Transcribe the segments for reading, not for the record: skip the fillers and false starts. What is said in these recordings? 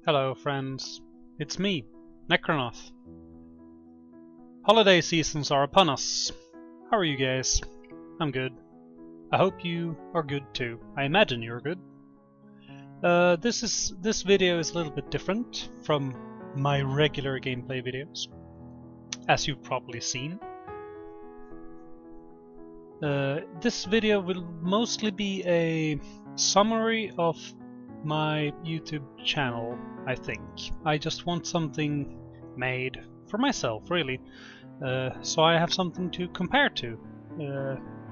Hello friends, it's me, Necronoth. Holiday seasons are upon us. How are you guys? I'm good. I hope you are good too. I imagine you're good. This video is a little bit different from my regular gameplay videos, as you've probably seen. This video will mostly be a summary of my YouTube channel, I think. I just want something made for myself, really, so I have something to compare to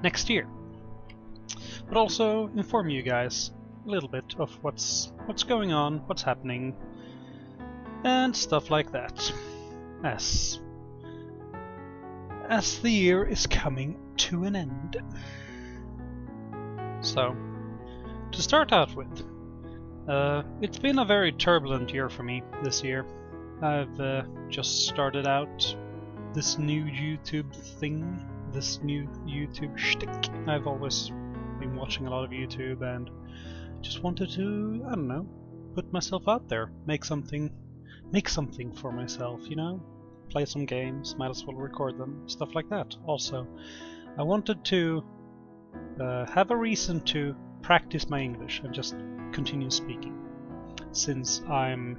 next year. But also inform you guys a little bit of what's going on, what's happening, and stuff like that, as the year is coming to an end. So, to start out with, it's been a very turbulent year for me this year. I've just started out this new YouTube thing, this new YouTube shtick. I've always been watching a lot of YouTube and just wanted to, I don't know, put myself out there, make something for myself, you know? Play some games, might as well record them, stuff like that. Also, I wanted to have a reason to practice my English and just continue speaking, since I'm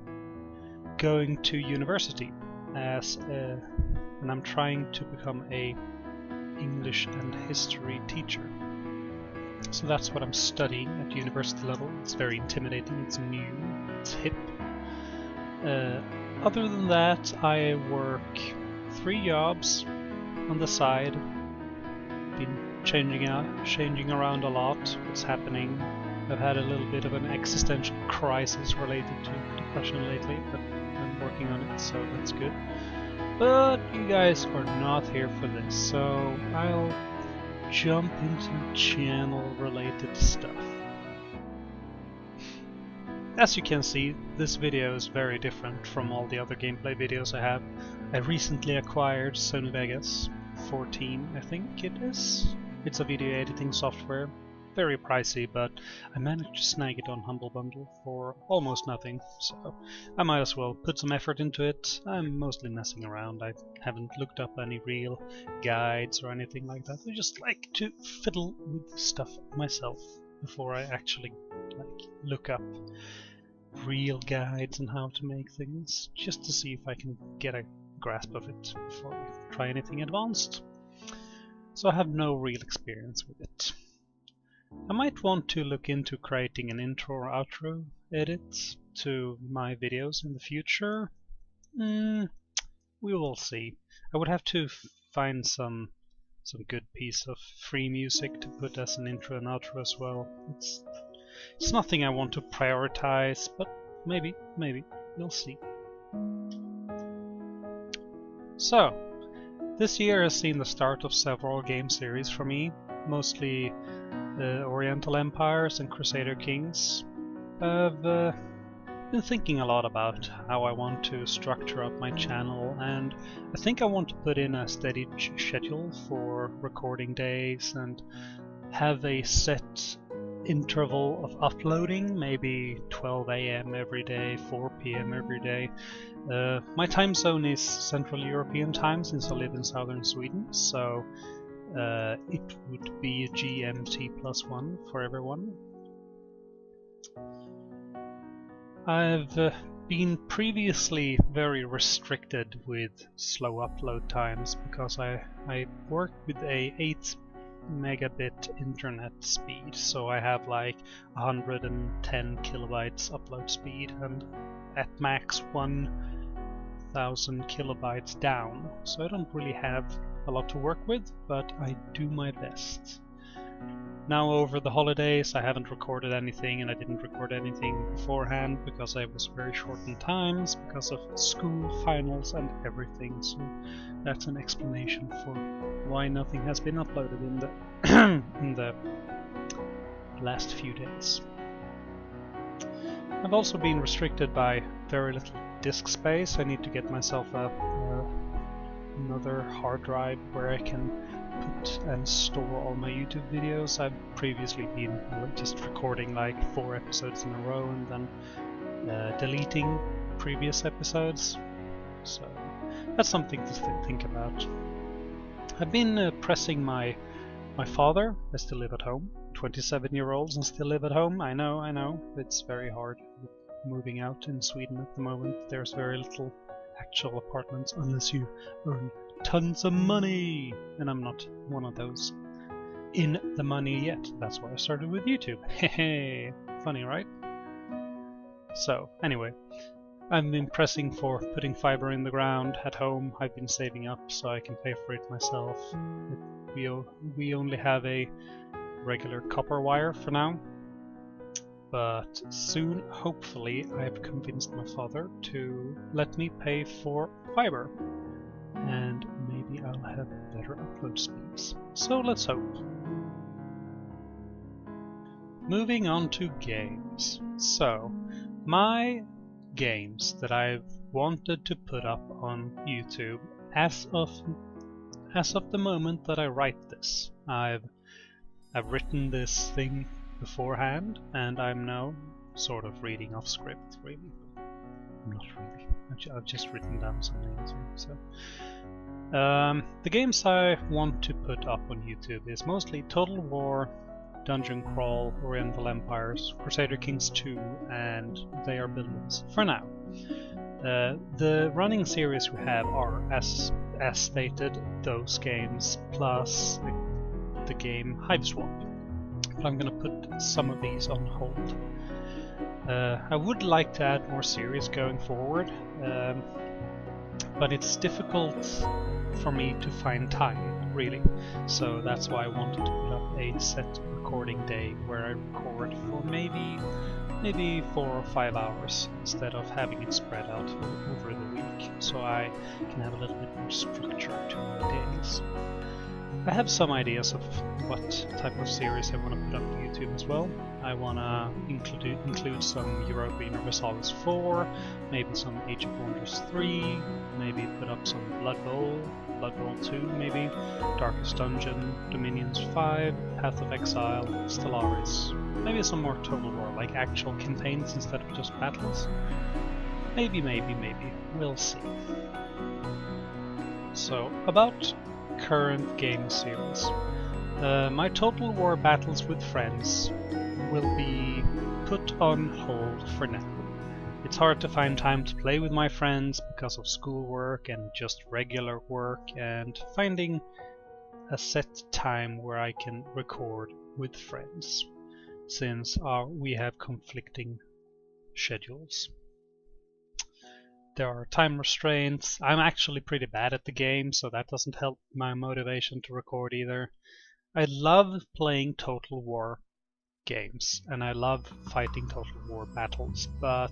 going to university and I'm trying to become a English and history teacher. So that's what I'm studying at university level. It's very intimidating, it's new, it's hip. Other than that, I work 3 jobs on the side. Been changing around a lot. What's happening? I've had a little bit of an existential crisis related to depression lately, but I'm working on it, so that's good. But you guys are not here for this, so I'll jump into channel-related stuff. As you can see, this video is very different from all the other gameplay videos I have. I recently acquired Sony Vegas 14, I think it is. It's a video editing software. Very pricey, but I managed to snag it on Humble Bundle for almost nothing, so I might as well put some effort into it. I'm mostly messing around. I haven't looked up any real guides or anything like that. I just like to fiddle with stuff myself before I actually look up real guides on how to make things, just to see if I can get a grasp of it before I try anything advanced. So I have no real experience with it. I might want to look into creating an intro or outro edit to my videos in the future. We will see. I would have to find some good piece of free music to put as an intro and outro as well. It's nothing I want to prioritize, but maybe, we'll see. So, this year has seen the start of several game series for me, mostly Oriental Empires and Crusader Kings. I've been thinking a lot about how I want to structure up my channel, and I think I want to put in a steady schedule for recording days and have a set interval of uploading, maybe 12 AM every day, 4 PM every day. My time zone is Central European time, since I live in southern Sweden, so it would be GMT +1 for everyone. I've been previously very restricted with slow upload times because I work with a 8 megabit internet speed, so I have like 110 kilobytes upload speed and at max 1000 kilobytes down, so I don't really have a lot to work with, but I do my best. Now over the holidays I haven't recorded anything, and I didn't record anything beforehand because I was very short in times because of school, finals and everything, so that's an explanation for why nothing has been uploaded in the in the last few days. I've also been restricted by very little disk space. I need to get myself another hard drive where I can put and store all my YouTube videos. I've previously been just recording like 4 episodes in a row and then deleting previous episodes. So that's something to think about. I've been pressing my father. I still live at home. 27-year-olds and still live at home. I know. It's very hard moving out in Sweden at the moment. There's very little actual apartments unless you earn tons of money. And I'm not one of those in the money yet. That's why I started with YouTube. Hehe. Funny, right? So, anyway. I've been pressing for putting fiber in the ground at home. I've been saving up so I can pay for it myself. We only have a regular copper wire for now, but soon, hopefully, I've convinced my father to let me pay for fiber, and maybe I'll have better upload speeds. So let's hope. Moving on to games. So, my games that I've wanted to put up on YouTube as of the moment that I write this. I've written this thing beforehand, and I'm now sort of reading off script, really. Not really. I've just written down some names here. So the games I want to put up on YouTube is mostly Total War, Dungeon Crawl, Oriental Empires, Crusader Kings 2, and They Are Billions, for now. The running series we have are, as stated, those games, plus the game Hiveswap. But I'm gonna put some of these on hold. I would like to add more series going forward, but it's difficult for me to find time, really. So that's why I wanted to put up a set recording day where I record for maybe 4 or 5 hours instead of having it spread out over the week, so I can have a little bit more structure to my days. I have some ideas of what type of series I want to put up on YouTube as well. I want to include some Europa Universalis 4, maybe some Age of Wonders 3, maybe put up some Blood Bowl 2 maybe, Darkest Dungeon, Dominions 5, Path of Exile, Stellaris, maybe some more Total War, like actual campaigns instead of just battles. Maybe, we'll see. So, about current game series. My Total War battles with friends will be put on hold for now. It's hard to find time to play with my friends because of schoolwork and just regular work, and finding a set time where I can record with friends, since we have conflicting schedules. There are time restraints. I'm actually pretty bad at the game, so that doesn't help my motivation to record either. I love playing Total War games, and I love fighting Total War battles, but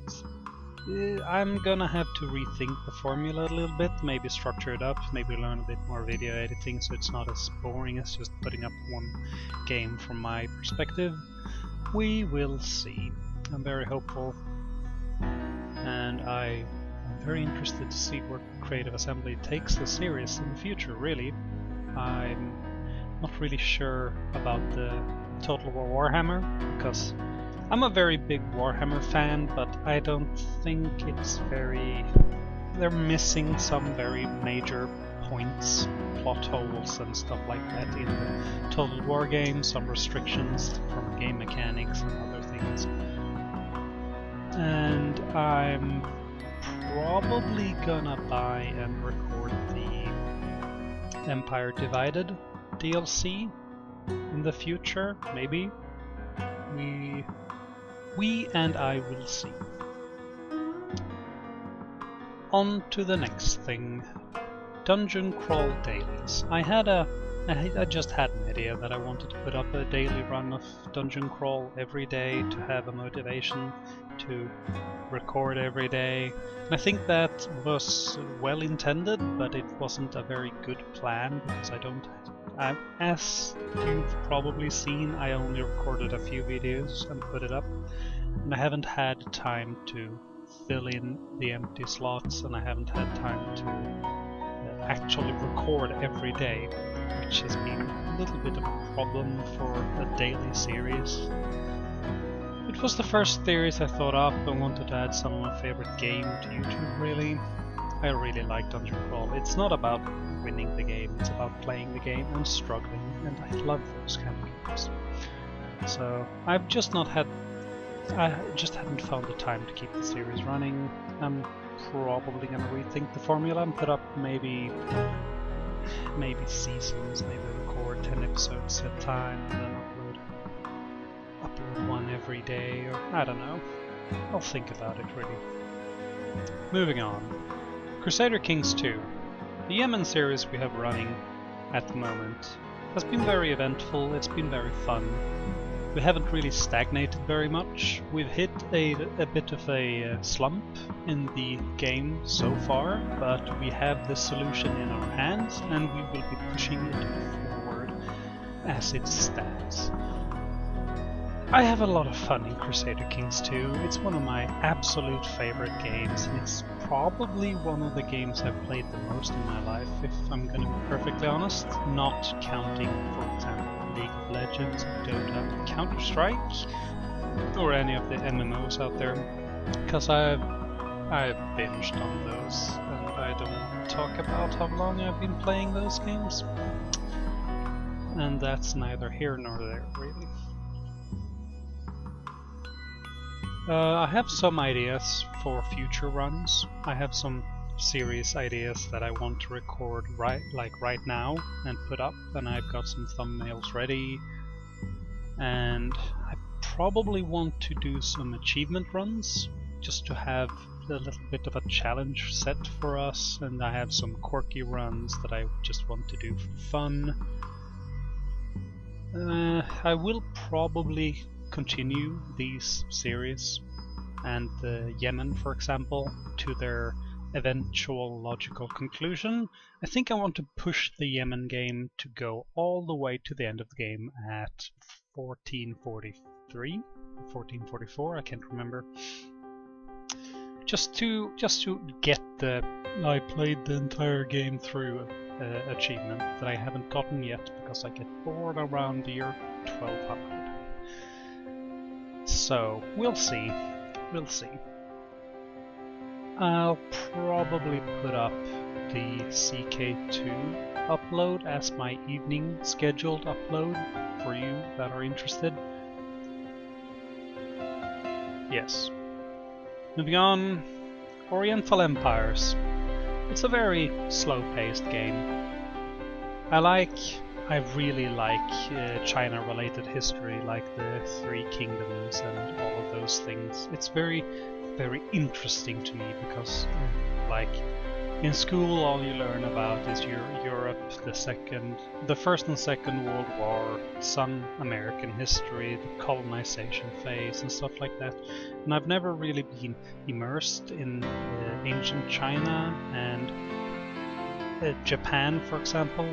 I'm gonna have to rethink the formula a little bit, maybe structure it up, maybe learn a bit more video editing so it's not as boring as just putting up one game from my perspective. We will see. I'm very hopeful, and I'm very interested to see where Creative Assembly takes the series in the future, really. I'm not really sure about the Total War Warhammer, because I'm a very big Warhammer fan, but I don't think it's very... They're missing some very major points, plot holes and stuff like that in the Total War game, some restrictions from game mechanics and other things. And I'm probably gonna buy and record the Empire Divided DLC in the future, maybe. We and I will see. On to the next thing. Dungeon Crawl dailies. I just had an idea that I wanted to put up a daily run of Dungeon Crawl every day to have a motivation to record every day. And I think that was well intended, but it wasn't a very good plan, because as you've probably seen, I only recorded a few videos and put it up, and I haven't had time to fill in the empty slots, and I haven't had time to actually record every day, which has been a little bit of a problem for a daily series. It was the first series I thought up and wanted to add some of my favorite game to YouTube, really. I really like Dungeon Crawl. It's not about winning the game, it's about playing the game and struggling, and I love those kind of games. So I've just not had... I just haven't found the time to keep the series running. I'm probably gonna rethink the formula and put up maybe seasons, maybe record 10 episodes at a time and then upload one every day, or I don't know. I'll think about it, really. Moving on. Crusader Kings 2. The Yemen series we have running at the moment has been very eventful, it's been very fun. We haven't really stagnated very much. We've hit a bit of a slump in the game so far, but we have the solution in our hands and we will be pushing it forward as it stands. I have a lot of fun in Crusader Kings 2. It's one of my absolute favorite games, and it's probably one of the games I've played the most in my life, if I'm gonna be perfectly honest, not counting, for example, League of Legends, Dota, Counter-Strike, or any of the MMOs out there, because I've binged on those, and I don't talk about how long I've been playing those games, and that's neither here nor there, really. I have some ideas for future runs. I have some series ideas that I want to record right now and put up, and I've got some thumbnails ready, and I probably want to do some achievement runs just to have a little bit of a challenge set for us, and I have some quirky runs that I just want to do for fun. I will probably continue these series and the Yemen, for example, to their eventual logical conclusion. I think I want to push the Yemen game to go all the way to the end of the game at 1443, 1444, I can't remember. Just to get the I played the entire game through achievement that I haven't gotten yet because I get bored around the year 1200. So, we'll see. We'll see. I'll probably put up the CK2 upload as my evening scheduled upload for you that are interested. Yes. Moving on, Oriental Empires. It's a very slow-paced game. I really like China-related history, like the Three Kingdoms and all of those things. It's very, very interesting to me because, like, in school all you learn about is Europe, the First and Second World War, some American history, the colonization phase and stuff like that. And I've never really been immersed in ancient China and Japan, for example.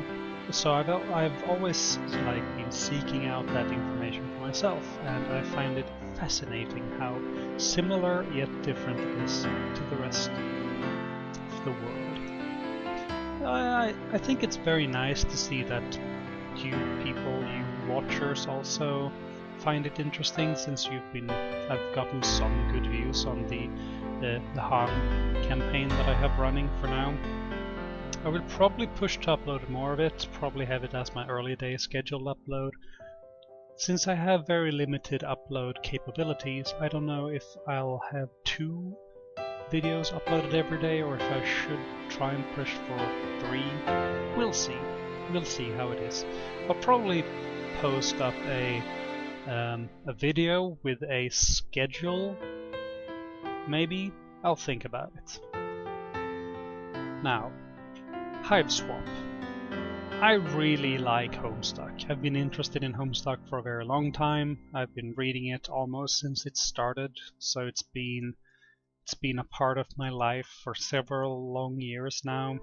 So I've always been seeking out that information for myself, and I find it fascinating how similar yet different it is to the rest of the world. I think it's very nice to see that you watchers also find it interesting, since I've gotten some good views on the Han campaign that I have running for now. I will probably push to upload more of it, probably have it as my early day scheduled upload. Since I have very limited upload capabilities, I don't know if I'll have 2 videos uploaded every day or if I should try and push for 3. We'll see. We'll see how it is. I'll probably post up a video with a schedule. Maybe. I'll think about it. Now, Hive Swap. I really like Homestuck. I've been interested in Homestuck for a very long time. I've been reading it almost since it started, so it's been a part of my life for several long years now.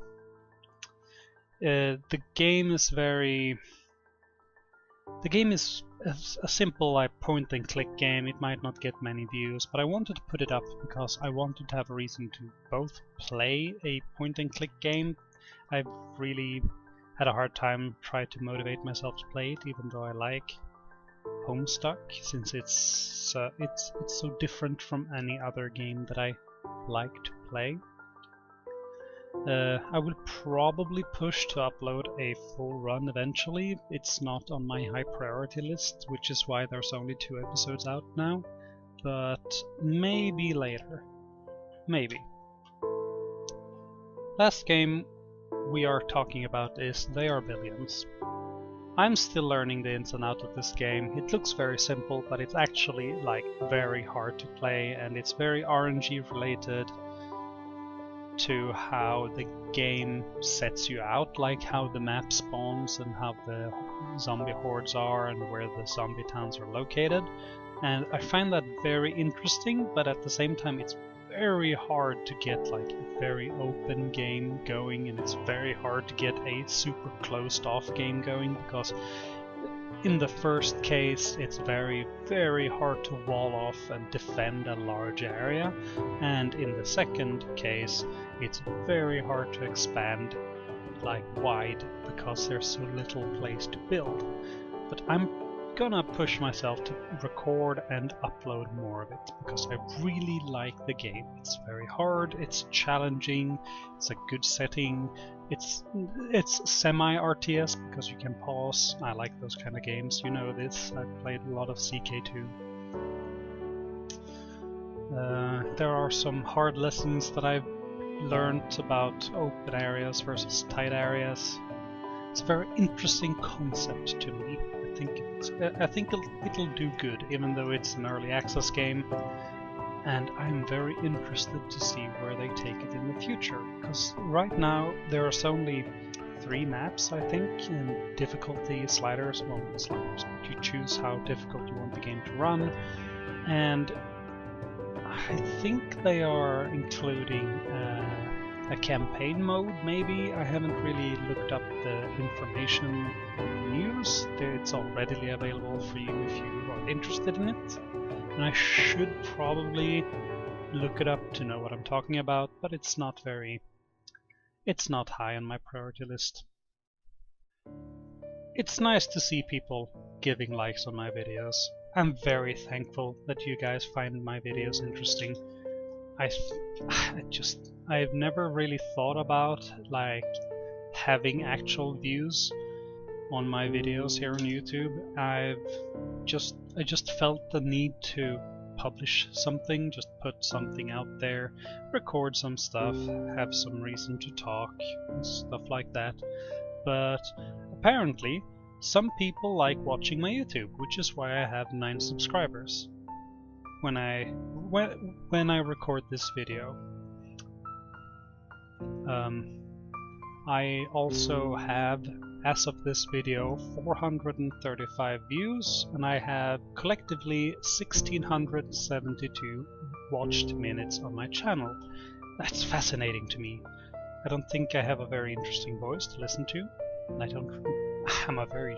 The game is a simple point and click game. It might not get many views, but I wanted to put it up because I wanted to have a reason to both play a point and click game. I've really had a hard time trying to motivate myself to play it, even though I like Homestuck, since it's so different from any other game that I like to play. I will probably push to upload a full run eventually. It's not on my high priority list, which is why there's only 2 episodes out now, but maybe later. Maybe. Last game we are talking about is They Are Billions. I'm still learning the ins and outs of this game. It looks very simple, but it's actually like very hard to play, and it's very RNG related to how the game sets you out, like how the map spawns and how the zombie hordes are and where the zombie towns are located. And I find that very interesting, but at the same time it's very hard to get like a very open game going, and it's very hard to get a super closed off game going, because in the first case it's very hard to wall off and defend a large area, and in the second case it's very hard to expand like wide because there's so little place to build. But I'm gonna push myself to record and upload more of it because I really like the game. It's very hard, it's challenging, it's a good setting, it's semi-RTS because you can pause. I like those kind of games, you know this. I've played a lot of CK2. There are some hard lessons that I've learned about open areas versus tight areas. It's a very interesting concept to me. I think it'll do good, even though it's an early access game, and I'm very interested to see where they take it in the future, because right now there's only 3 maps, I think, and difficulty sliders. Well, sliders. You choose how difficult you want the game to run, and I think they are including a campaign mode, maybe. I haven't really looked up the information news. It's all readily available for you if you are interested in it. And I should probably look it up to know what I'm talking about, but it's not high on my priority list. It's nice to see people giving likes on my videos. I'm very thankful that you guys find my videos interesting. I've never really thought about like having actual views on my videos here on YouTube. I just felt the need to publish something, just put something out there, record some stuff, have some reason to talk, and stuff like that. But apparently some people like watching my YouTube, which is why I have 9 subscribers. When I record this video, I also have, as of this video, 435 views, and I have collectively 1672 watched minutes on my channel. That's fascinating to me. I don't think I have a very interesting voice to listen to. I'm a very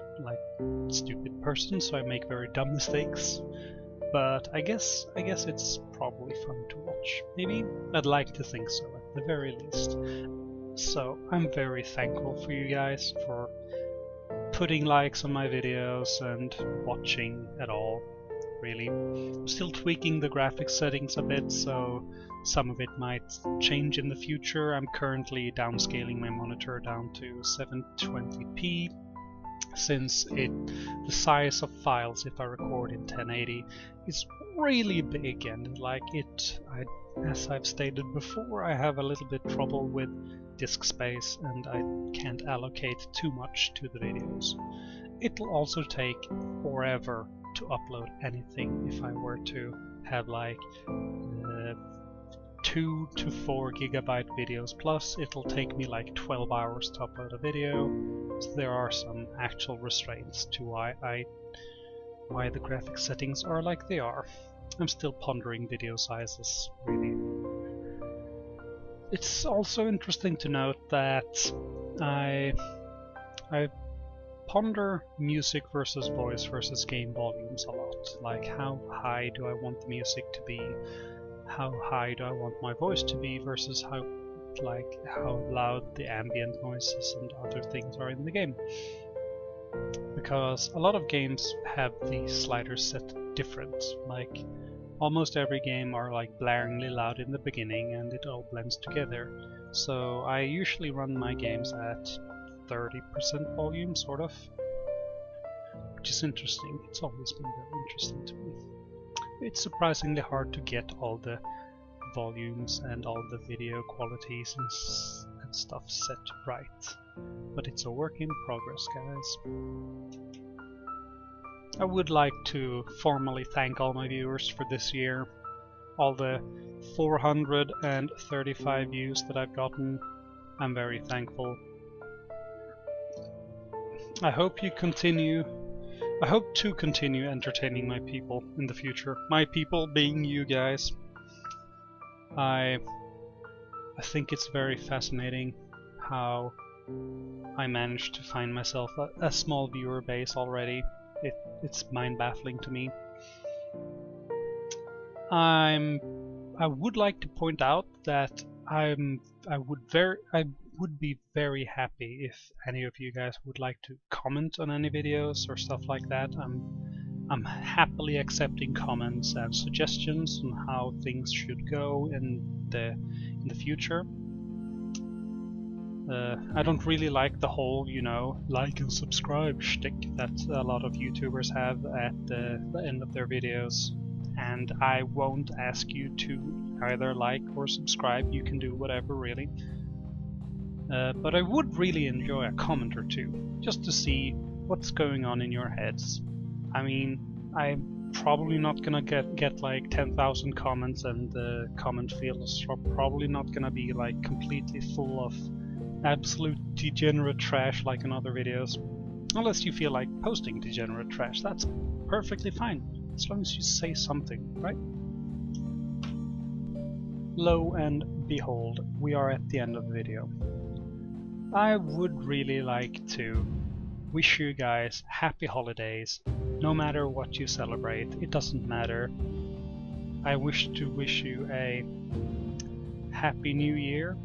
stupid person, so I make very dumb mistakes. But I guess it's probably fun to watch. Maybe? I'd like to think so, at the very least. So I'm very thankful for you guys for putting likes on my videos and watching at all, really. I'm still tweaking the graphics settings a bit, so some of it might change in the future. I'm currently downscaling my monitor down to 720p, since the size of files, if I record in 1080, is really big, and as I've stated before, I have a little bit trouble with disk space and I can't allocate too much to the videos. It'll also take forever to upload anything if I were to have 2 to 4 gigabyte videos, plus it'll take me 12 hours to upload a video. So there are some actual restraints to why the graphic settings are like they are. I'm still pondering video sizes, really. It's also interesting to note that I ponder music versus voice versus game volumes a lot. Like, how high do I want the music to be? How high do I want my voice to be versus how loud the ambient noises and other things are in the game. because a lot of games have the sliders set different. Like almost every game are like blaringly loud in the beginning and it all blends together. So I usually run my games at 30% volume, sort of, which is interesting. It's always been very interesting to me. It's surprisingly hard to get all the volumes and all the video qualities and stuff set right, but it's a work in progress, guys. I would like to formally thank all my viewers for this year. All the 435 views that I've gotten, I'm very thankful. I hope to continue entertaining my people in the future. My people being you guys. I think it's very fascinating how I managed to find myself a small viewer base already. It's mind-baffling to me. I would like to point out that I would be very happy if any of you guys would like to comment on any videos or stuff like that. I'm happily accepting comments and suggestions on how things should go in the future. I don't really like the whole, you know, like and subscribe shtick that a lot of YouTubers have at the end of their videos, and I won't ask you to either like or subscribe. You can do whatever, really. But I would really enjoy a comment or two, just to see what's going on in your heads. I mean, I'm probably not gonna get like 10,000 comments, and the comment fields are probably not gonna be like completely full of absolute degenerate trash like in other videos. Unless you feel like posting degenerate trash, that's perfectly fine, as long as you say something, right? Lo and behold, we are at the end of the video. I would really like to wish you guys happy holidays, no matter what you celebrate, it doesn't matter. I wish to wish you a happy new year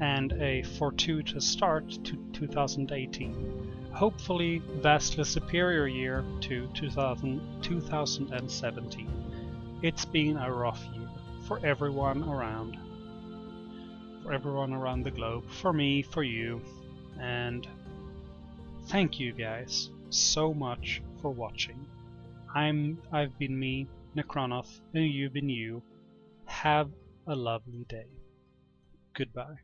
and a fortuitous start to 2018. Hopefully vastly superior year to 2017. It's been a rough year for everyone around. For everyone around the globe, for me, for you, and thank you guys so much for watching. I've been me, Necronoth, and you've been you. Have a lovely day. Goodbye.